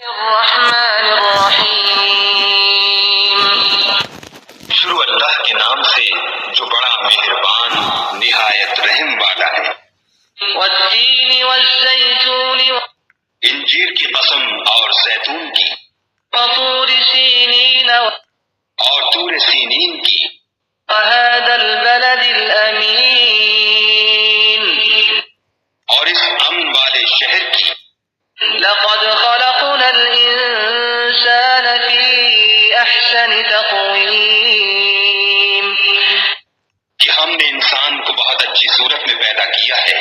الرحمن الرحیم، شروع اللہ کے نام سے جو بڑا مہربان نہایت رحم والا ہے۔ والتین والزیتون انجیر کی قسم اور زیتون کی، وطور سینین اور طور سینین کی، وهذا البلد الأمین، اور اس امن والے شہر کی۔ لقد خلقنا الإنسان في أحسن تقویم، کہ ہم نے انسان کو بہت اچھی صورت میں پیدا کیا ہے،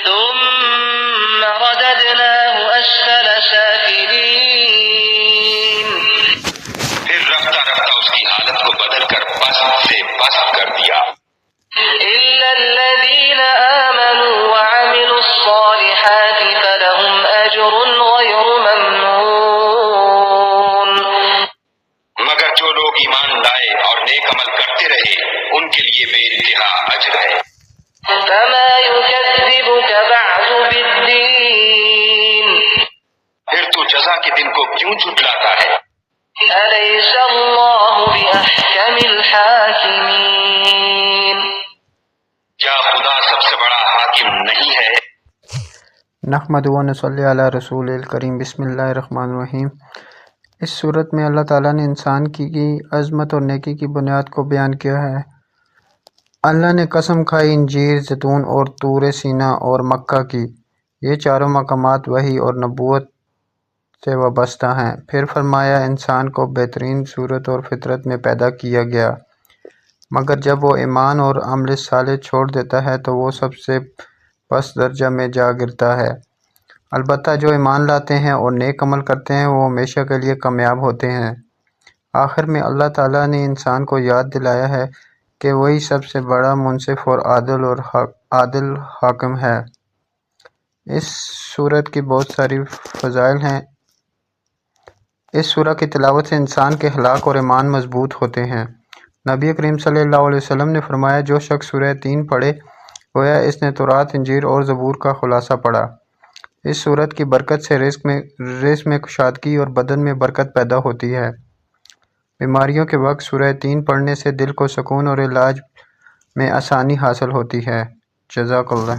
ثم رددناه أسفل سافلین، پھر رفتہ رفتہ اس کی حالت کو بدل کر پست سے پست کر دیا، إلا الذين آمنوا وعملوا الصالحات فلهم أجر غير ممنون، مگر جو لوگ ایمان لائے اور نیک عمل کرتے رہے ان کے لیے بے انتہا اجر ہے۔ فما يكذبك بعد بالدين، پھر تو جزا کے دن کو کیوں جھٹلاتا ہے؟ أليس الله بأحكم الحاكمين، کیا خدا سب سے بڑا حاکم نہیں ہے؟ نحمدہ و نصلی علی رسول الکریم۔ بسم اللہ الرحمن الرحیم۔ اس صورت میں اللہ تعالیٰ نے انسان کی عظمت اور نیکی کی بنیاد کو بیان کیا ہے۔ اللہ نے قسم کھائی انجیر، زیتون اور طور سینا اور مکہ کی۔ یہ چاروں مقامات وحی اور نبوت سے وابستہ ہیں۔ پھر فرمایا انسان کو بہترین صورت اور فطرت میں پیدا کیا گیا، مگر جب وہ ایمان اور عمل صالح چھوڑ دیتا ہے تو وہ سب سے پست درجہ میں جا گرتا ہے۔ البتہ جو ایمان لاتے ہیں اور نیک عمل کرتے ہیں وہ ہمیشہ کے لیے کامیاب ہوتے ہیں۔ آخر میں اللہ تعالیٰ نے انسان کو یاد دلایا ہے کہ وہی سب سے بڑا منصف اور عادل حاکم ہے۔ اس سورت کی بہت ساری فضائل ہیں۔ اس سورہ کی تلاوت سے انسان کے اخلاق اور ایمان مضبوط ہوتے ہیں۔ نبی کریم صلی اللہ علیہ وسلم نے فرمایا جو شخص سورہ 3 پڑھے گویا اس نے تورات، انجیل اور زبور کا خلاصہ پڑھا۔ اس سورت کی برکت سے رزق میں کشادگی اور بدن میں برکت پیدا ہوتی ہے۔ بیماریوں کے وقت سورہ 3 پڑھنے سے دل کو سکون اور علاج میں آسانی حاصل ہوتی ہے۔ جزاک اللہ۔